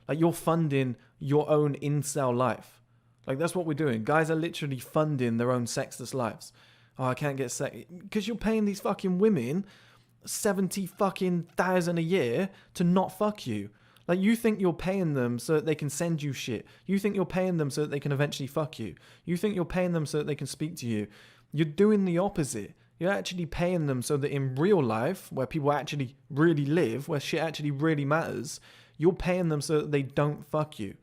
Like, you're funding your own incel life. Like, that's what we're doing. Guys are literally funding their own sexless lives. Oh, I can't get sex. Because you're paying these fucking women 70 fucking thousand a year to not fuck you. Like, you think you're paying them so that they can send you shit. You think you're paying them so that they can eventually fuck you. You think you're paying them so that they can speak to you. You're doing the opposite. You're actually paying them so that in real life, where people actually really live, where shit actually really matters, you're paying them so that they don't fuck you.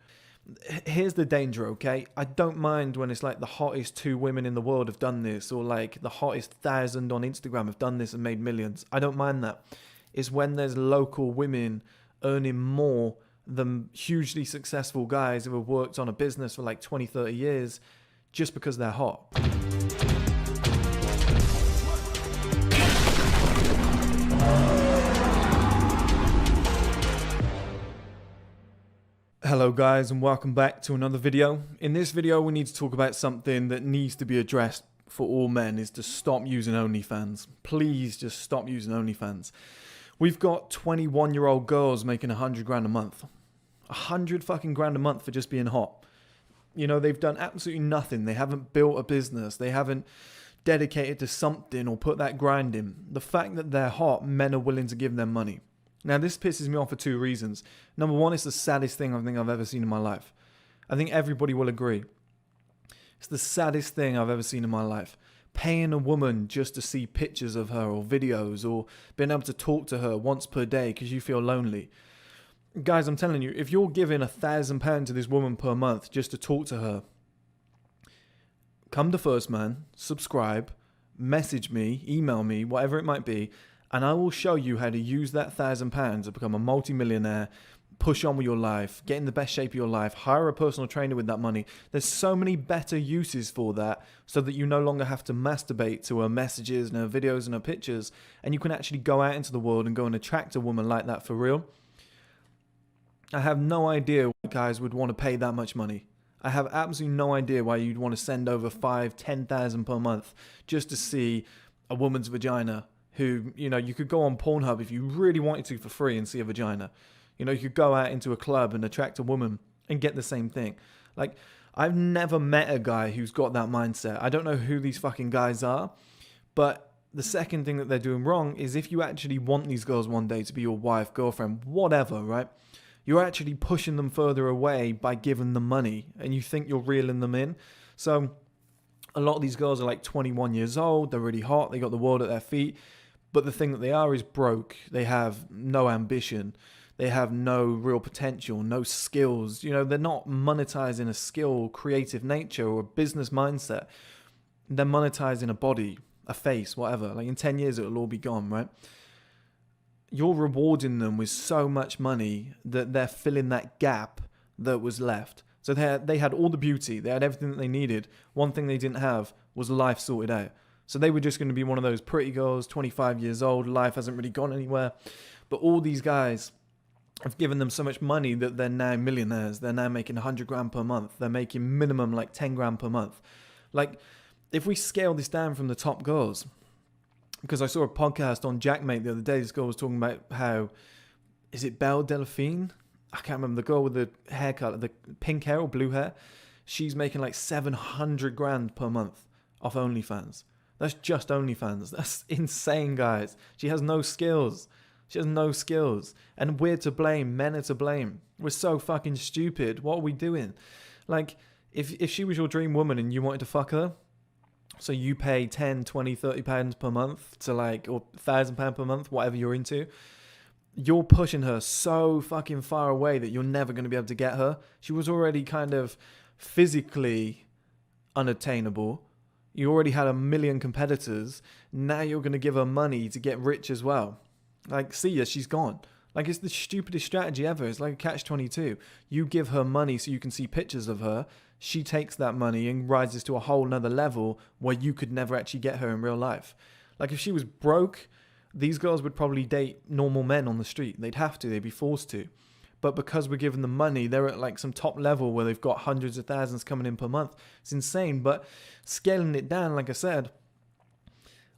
Here's the danger, okay? I don't mind when it's like the hottest 2 women in the world have done this, or like the hottest 1,000 on Instagram have done this and made millions. I don't mind that. It's when there's local women earning more than hugely successful guys who have worked on a business for like 20, 30 years just because they're hot. Hello guys, and welcome back to another video. In this video we need to talk about something that needs to be addressed for all men, is to stop using OnlyFans. Please just stop using OnlyFans. We've got 21-year-old girls making 100 grand a month. 100 fucking grand a month for just being hot. You know, they've done absolutely nothing. They haven't built a business. They haven't dedicated to something or put that grind in. The fact that they're hot, men are willing to give them money. Now, this pisses me off for 2 reasons. Number one, it's the saddest thing I think I've ever seen in my life. I think everybody will agree. It's the saddest thing I've ever seen in my life. Paying a woman just to see pictures of her or videos, or being able to talk to her once per day because you feel lonely. Guys, I'm telling you, if you're giving £1,000 to this woman per month just to talk to her, come to 1STMAN, subscribe, message me, email me, whatever it might be, and I will show you how to use that £1,000 to become a multi-millionaire, push on with your life, get in the best shape of your life, hire a personal trainer with that money. There's so many better uses for that, so that you no longer have to masturbate to her messages and her videos and her pictures, and you can actually go out into the world and go and attract a woman like that for real. I have no idea why guys would want to pay that much money. I have absolutely no idea why you'd want to send over 5,000-10,000 per month just to see a woman's vagina. Who, you know, you could go on Pornhub if you really wanted to for free and see a vagina. You know, you could go out into a club and attract a woman and get the same thing. Like, I've never met a guy who's got that mindset. I don't know who these fucking guys are, but the second thing that they're doing wrong is, if you actually want these girls one day to be your wife, girlfriend, whatever, right? You're actually pushing them further away by giving them money, and you think you're reeling them in. So a lot of these girls are like 21 years old. They're really hot. They got the world at their feet. But the thing that they are is broke. They have no ambition. They have no real potential, no skills. You know, they're not monetizing a skill, creative nature, or a business mindset. They're monetizing a body, a face, whatever. Like, in 10 years, it'll all be gone, right? You're rewarding them with so much money that they're filling that gap that was left. So they had all the beauty. They had everything that they needed. One thing they didn't have was life sorted out. So they were just going to be one of those pretty girls, 25 years old, life hasn't really gone anywhere. But all these guys have given them so much money that they're now millionaires. They're now making 100 grand per month. They're making minimum like 10 grand per month. Like, if we scale this down from the top girls, because I saw a podcast on Jackmate the other day, this girl was talking about how, is it Belle Delphine? I can't remember, the girl with the haircut, the pink hair or blue hair. She's making like 700 grand per month off OnlyFans. That's just OnlyFans. That's insane, guys. She has no skills. She has no skills. And we're to blame. Men are to blame. We're so fucking stupid. What are we doing? Like, if she was your dream woman and you wanted to fuck her, so you pay 10, 20, 30 pounds per month to, like, or £1,000 per month, whatever you're into, you're pushing her so fucking far away that you're never going to be able to get her. She was already kind of physically unattainable. You already had 1 million competitors. Now you're going to give her money to get rich as well. Like, see ya, she's gone. Like, it's the stupidest strategy ever. It's like a catch-22. You give her money so you can see pictures of her. She takes that money and rises to a whole nother level where you could never actually get her in real life. Like, if she was broke, these girls would probably date normal men on the street. They'd have to. They'd be forced to. But because we're giving them money, they're at like some top level where they've got hundreds of thousands coming in per month. It's insane. But scaling it down, like I said,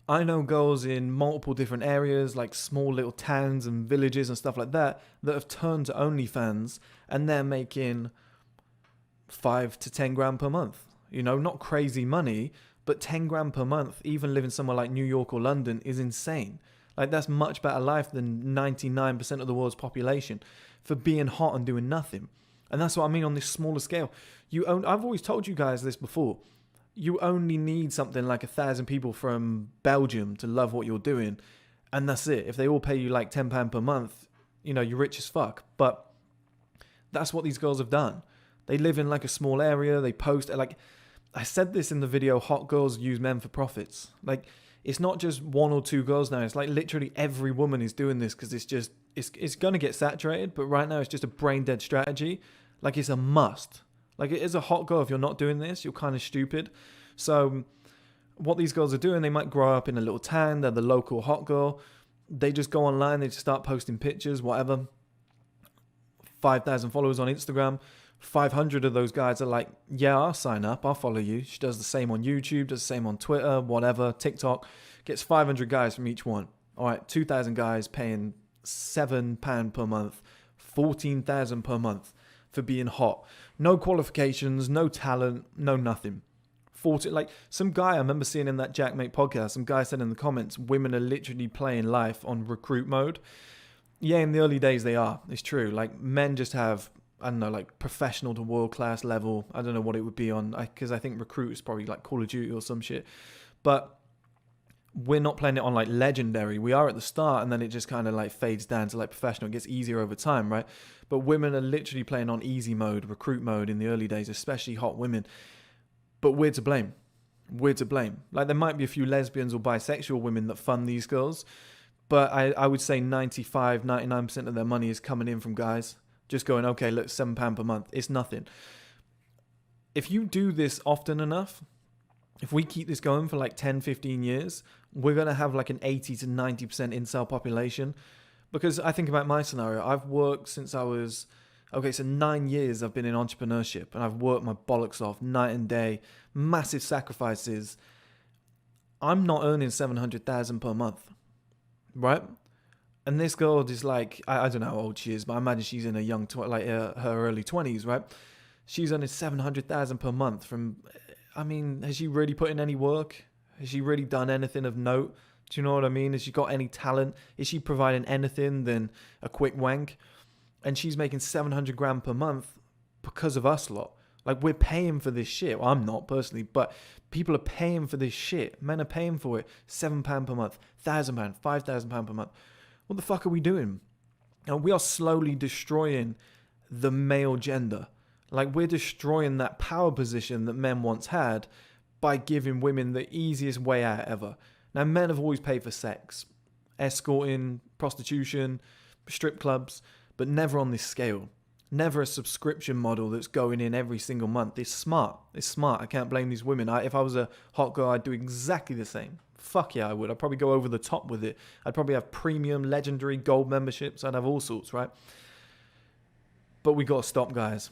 I know girls in multiple different areas, like small little towns and villages and stuff like that, that have turned to OnlyFans, and they're making 5 to 10 grand per month. You know, not crazy money, but 10 grand per month, even living somewhere like New York or London, is insane. Like, that's much better life than 99% of the world's population for being hot and doing nothing. And that's what I mean on this smaller scale. I've always told you guys this before. You only need something like 1,000 people from Belgium to love what you're doing, and that's it. If they all pay you like £10 per month, you know, you're rich as fuck. But that's what these girls have done. They live in like a small area. They post, like I said this in the video, hot girls use men for profits. Like, it's not just one or two girls now. It's like literally every woman is doing this because it's going to get saturated. But right now it's just a brain dead strategy. Like, it's a must. Like, it is a hot girl. If you're not doing this, you're kind of stupid. So what these girls are doing, they might grow up in a little town. They're the local hot girl. They just go online. They just start posting pictures, whatever. 5,000 followers on Instagram. 500 of those guys are like, yeah, I'll sign up. I'll follow you. She does the same on YouTube, does the same on Twitter, whatever, TikTok. Gets 500 guys from each one. All right, 2,000 guys paying £7 per month. 14,000 per month for being hot. No qualifications, no talent, no nothing. Like some guy I remember seeing in that Jackmate podcast, some guy said in the comments, women are literally playing life on recruit mode. Yeah, in the early days they are. It's true. Like, men just have, I don't know, like professional to world class level. I don't know what it would be on, because I think recruit is probably like Call of Duty or some shit. But we're not playing it on like legendary. We are at the start, and then it just kind of like fades down to like professional. It gets easier over time, right? But women are literally playing on easy mode, recruit mode in the early days, especially hot women. But we're to blame. We're to blame. Like, there might be a few lesbians or bisexual women that fund these girls, but I would say 95, 99% of their money is coming in from guys. Just going, okay, look, £7 per month. It's nothing. If you do this often enough, if we keep this going for like 10, 15 years, we're going to have like an 80 to 90% incel population. Because I think about my scenario. I've worked since I was, okay, so 9 years I've been in entrepreneurship, and I've worked my bollocks off night and day, massive sacrifices. I'm not earning 700,000 per month, right? And this girl is like, I don't know how old she is, but I imagine she's in her young, her early 20s, right? She's earning 700,000 per month from, I mean, has she really put in any work? Has she really done anything of note? Do you know what I mean? Has she got any talent? Is she providing anything than a quick wank? And she's making 700 grand per month because of us lot. Like, we're paying for this shit. Well, I'm not personally, but people are paying for this shit. Men are paying for it. £7 per month, £1,000, £5,000 per month. What the fuck are we doing? And we are slowly destroying the male gender. Like, we're destroying that power position that men once had by giving women the easiest way out ever. Now, men have always paid for sex, escorting, prostitution, strip clubs, but never on this scale. Never a subscription model that's going in every single month. It's smart. It's smart. I can't blame these women. If I was a hot girl, I'd do exactly the same. Fuck yeah, I would. I'd probably go over the top with it. I'd probably have premium, legendary, gold memberships. I'd have all sorts, right? But we got to stop, guys.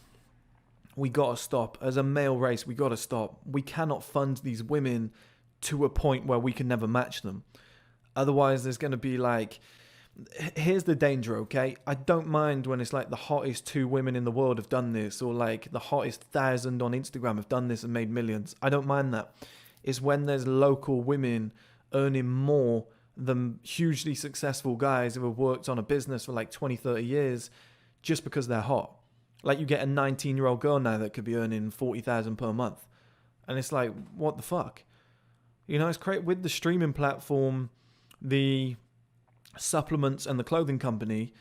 We got to stop. As a male race, we got to stop. We cannot fund these women to a point where we can never match them. Otherwise, there's going to be like... Here's the danger, okay? I don't mind when it's like the hottest 2 women in the world have done this, or like the hottest 1,000 on Instagram have done this and made millions. I don't mind that. It's when there's local women earning more than hugely successful guys who have worked on a business for like 20, 30 years just because they're hot. Like, you get a 19-year-old girl now that could be earning 40,000 per month. And it's like, what the fuck? You know, it's crazy. With the streaming platform, the supplements and the clothing company,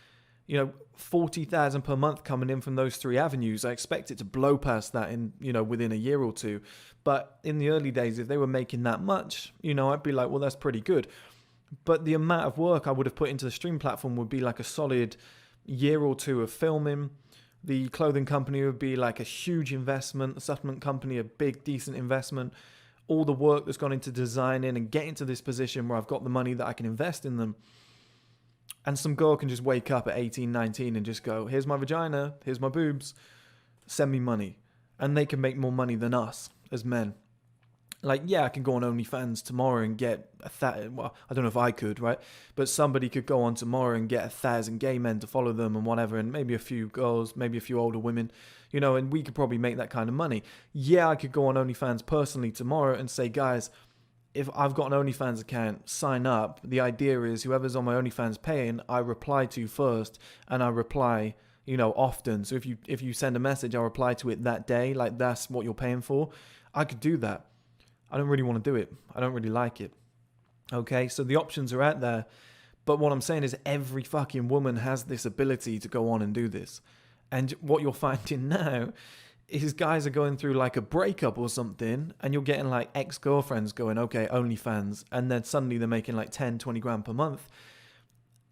you know, 40,000 per month coming in from those 3 avenues. I expect it to blow past that in, you know, within a year or two. But in the early days, if they were making that much, you know, I'd be like, well, that's pretty good. But the amount of work I would have put into the stream platform would be like a solid year or two of filming. The clothing company would be like a huge investment. The supplement company, a big, decent investment. All the work that's gone into designing and getting to this position where I've got the money that I can invest in them. And some girl can just wake up at 18, 19 and just go, here's my vagina, here's my boobs, send me money. And they can make more money than us as men. Like, yeah, I can go on OnlyFans tomorrow and get well, I don't know if I could, right? But somebody could go on tomorrow and get 1,000 gay men to follow them and whatever, and maybe a few girls, maybe a few older women, you know, and we could probably make that kind of money. Yeah, I could go on OnlyFans personally tomorrow and say, guys, if I've got an OnlyFans account, sign up. The idea is whoever's on my OnlyFans paying, I reply to first, and I reply, you know, often. So if you send a message, I'll reply to it that day. Like, that's what you're paying for. I could do that. I don't really want to do it. I don't really like it. Okay, so the options are out there. But what I'm saying is every fucking woman has this ability to go on and do this. And what you're finding now is guys are going through like a breakup or something, and you're getting like ex-girlfriends going, okay, OnlyFans. And then suddenly they're making like 10, 20 grand per month.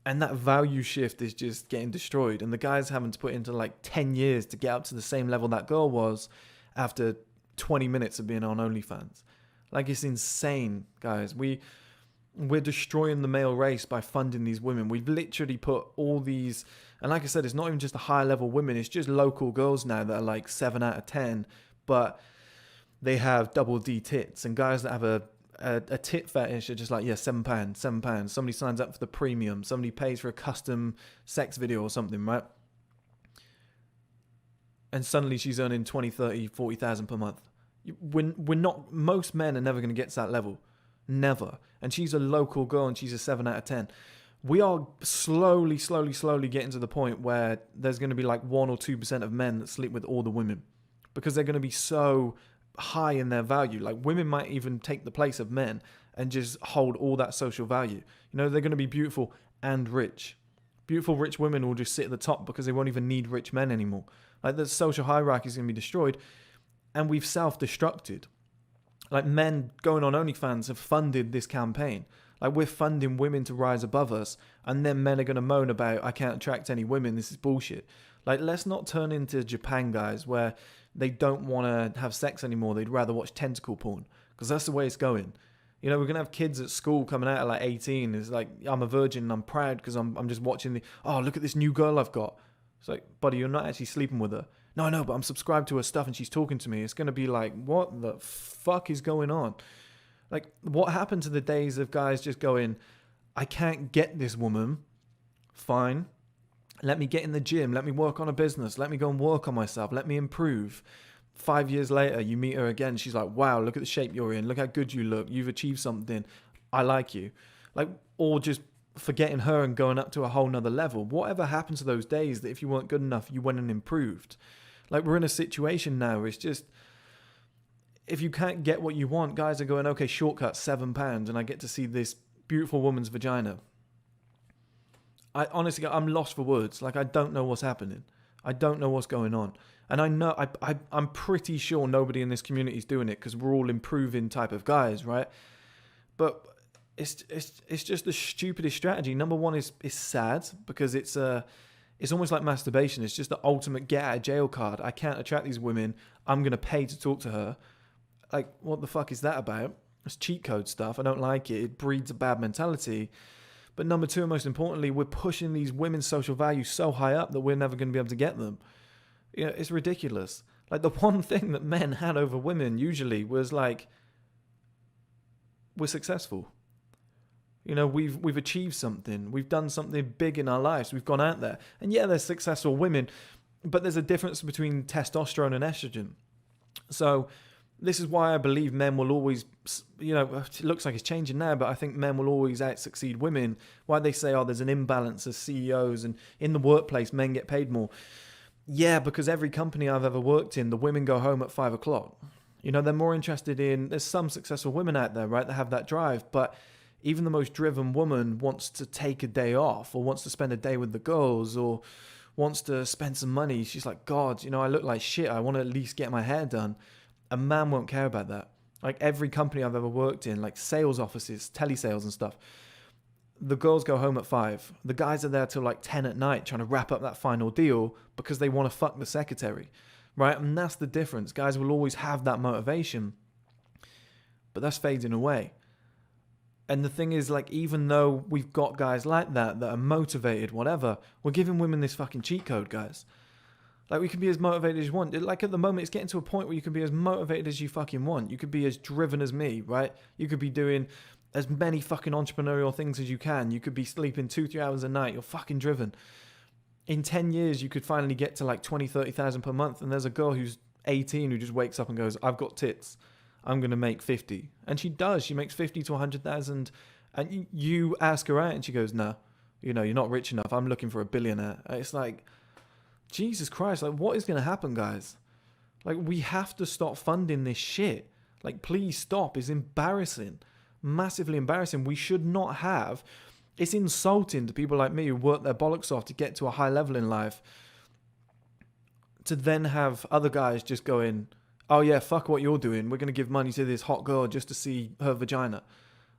And that value shift is just getting destroyed. And the guy's having to put into like 10 years to get up to the same level that girl was after 20 minutes of being on OnlyFans. Like, it's insane, guys. We're destroying the male race by funding these women. We've literally put all these, and like I said, it's not even just the high level women, it's just local girls now that are like 7 out of 10, but they have double D tits, and guys that have a tit fetish are just like, yeah, £7, £7. Somebody signs up for the premium, somebody pays for a custom sex video or something, right? And suddenly she's earning 20, 30, 40,000 per month. We're not, most men are never going to get to that level. Never. And she's a local girl and she's a 7 out of 10. We are slowly getting to the point where there's going to be like 1 or 2% of men that sleep with all the women, because they're going to be so high in their value. Like, women might even take the place of men and just hold all that social value. You know, they're going to be beautiful and rich. Beautiful, rich women will just sit at the top because they won't even need rich men anymore. Like, the social hierarchy is going to be destroyed. And we've self-destructed. Like, men going on OnlyFans have funded this campaign. Like, we're funding women to rise above us, and then men are going to moan about, I can't attract any women, this is bullshit. Like, let's not turn into Japan, guys, where they don't want to have sex anymore. They'd rather watch tentacle porn, because that's the way it's going. You know, we're going to have kids at school coming out at like 18. It's like, I'm a virgin and I'm proud because I'm just watching oh, look at this new girl I've got. It's like, buddy, you're not actually sleeping with her. No, I know, but I'm subscribed to her stuff and she's talking to me. It's going to be like, what the fuck is going on? Like, what happened to the days of guys just going, I can't get this woman. Fine. Let me get in the gym. Let me work on a business. Let me go and work on myself. Let me improve. 5 years later, you meet her again. She's like, wow, look at the shape you're in. Look how good you look. You've achieved something. I like you. Like, or just forgetting her and going up to a whole nother level. Whatever happened to those days that if you weren't good enough, you went and improved? Like, we're in a situation now where it's just, if you can't get what you want, guys are going, okay, shortcut, £7, and I get to see this beautiful woman's vagina. I honestly, I'm lost for words. Like, I don't know what's happening. I don't know what's going on. And I know, I'm pretty sure nobody in this community is doing it because we're all improving type of guys, right? But it's just the stupidest strategy. Number one is sad because it's almost like masturbation. It's just the ultimate get out of jail card. I can't attract these women. I'm going to pay to talk to her. Like, what the fuck is that about? It's cheat code stuff. I don't like it. It breeds a bad mentality. But number two, most importantly, we're pushing these women's social values so high up that we're never going to be able to get them. You know, it's ridiculous. Like, the one thing that men had over women usually was like, we're successful. You know, we've achieved something. We've done something big in our lives. We've gone out there. And yeah, there's successful women, but there's a difference between testosterone and estrogen. So this is why I believe men will always, you know, it looks like it's changing now, but I think men will always out-succeed women. Why they say, oh, there's an imbalance as CEOs and in the workplace, men get paid more. Yeah, because every company I've ever worked in, the women go home at 5 o'clock. You know, they're more interested in, there's some successful women out there, right, that have that drive, but even the most driven woman wants to take a day off or wants to spend a day with the girls or wants to spend some money. She's like, God, you know, I look like shit. I want to at least get my hair done. A man won't care about that. Like, every company I've ever worked in, like sales offices, telesales and stuff, the girls go home at 5. The guys are there till like 10 at night trying to wrap up that final deal because they want to fuck the secretary, right? And that's the difference. Guys will always have that motivation, but that's fading away. And the thing is, like, even though we've got guys like that are motivated, whatever, we're giving women this fucking cheat code, guys. Like, we can be as motivated as you want. Like, at the moment, it's getting to a point where you can be as motivated as you fucking want. You could be as driven as me, right? You could be doing as many fucking entrepreneurial things as you can. You could be sleeping 2-3 hours a night. You're fucking driven. In 10 years, you could finally get to like 20-30,000 per month. And there's a girl who's 18 who just wakes up and goes, I've got tits. I'm going to make 50. And she does. She makes 50 to 100,000. And you ask her out and she goes, no, you know, you're not rich enough. I'm looking for a billionaire. It's like, Jesus Christ, like, what is going to happen, guys? Like, we have to stop funding this shit. Like, please stop. It's embarrassing. Massively embarrassing. We should not have. It's insulting to people like me who work their bollocks off to get to a high level in life, to then have other guys just going, oh yeah, fuck what you're doing. We're going to give money to this hot girl just to see her vagina.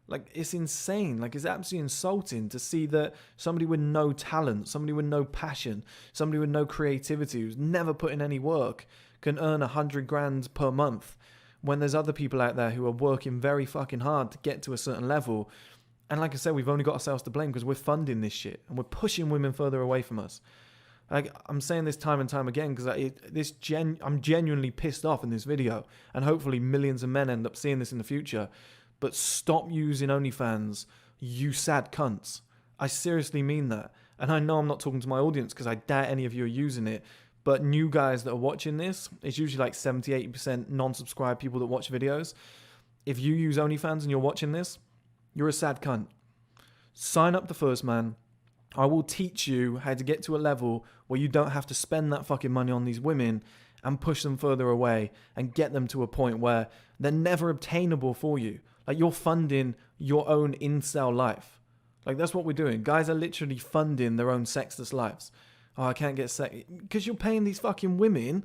Like, it's insane. Like, it's absolutely insulting to see that somebody with no talent, somebody with no passion, somebody with no creativity, who's never put in any work, can earn 100 grand per month, when there's other people out there who are working very fucking hard to get to a certain level. And like I said, we've only got ourselves to blame because we're funding this shit and we're pushing women further away from us. Like, I'm saying this time and time again because I'm genuinely pissed off in this video, and hopefully millions of men end up seeing this in the future. But stop using OnlyFans, you sad cunts. I seriously mean that. And I know I'm not talking to my audience because I doubt any of you are using it. But new guys that are watching this, it's usually like 70-80% non-subscribed people that watch videos. If you use OnlyFans and you're watching this, you're a sad cunt. Sign up to 1STMAN. I will teach you how to get to a level where you don't have to spend that fucking money on these women and push them further away and get them to a point where they're never obtainable for you. Like, you're funding your own incel life. Like, that's what we're doing. Guys are literally funding their own sexless lives. Oh, I can't get sex. Because you're paying these fucking women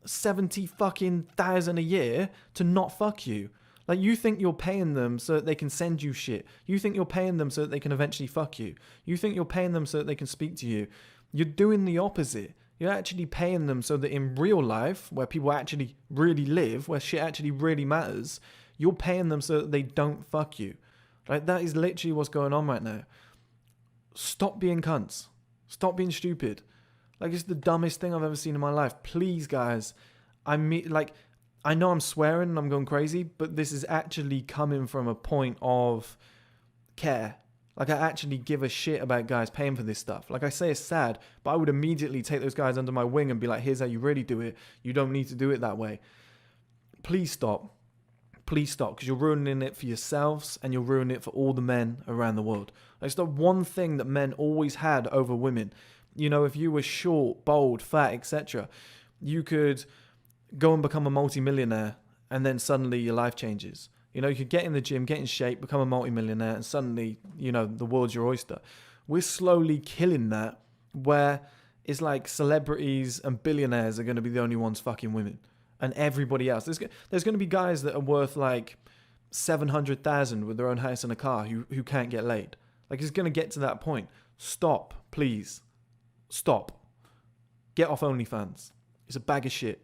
70 fucking thousand a year to not fuck you. Like, you think you're paying them so that they can send you shit. You think you're paying them so that they can eventually fuck you. You think you're paying them so that they can speak to you. You're doing the opposite. You're actually paying them so that in real life, where people actually really live, where shit actually really matters, you're paying them so that they don't fuck you. Like, that is literally what's going on right now. Stop being cunts. Stop being stupid. Like, it's the dumbest thing I've ever seen in my life. Please, guys. I know I'm swearing and I'm going crazy, but this is actually coming from a point of care. Like, I actually give a shit about guys paying for this stuff. Like, I say it's sad, but I would immediately take those guys under my wing and be like, here's how you really do it. You don't need to do it that way. Please stop. Please stop, because you're ruining it for yourselves and you're ruining it for all the men around the world. Like, it's the one thing that men always had over women. You know, if you were short, bold, fat, etc., you could go and become a multi-millionaire and then suddenly your life changes. You know, you could get in the gym, get in shape, become a multi-millionaire, and suddenly, you know, the world's your oyster. We're slowly killing that, where it's like celebrities and billionaires are going to be the only ones fucking women. And everybody else. There's going to be guys that are worth like 700,000 with their own house and a car who can't get laid. Like, it's going to get to that point. Stop, please. Stop. Get off OnlyFans. It's a bag of shit.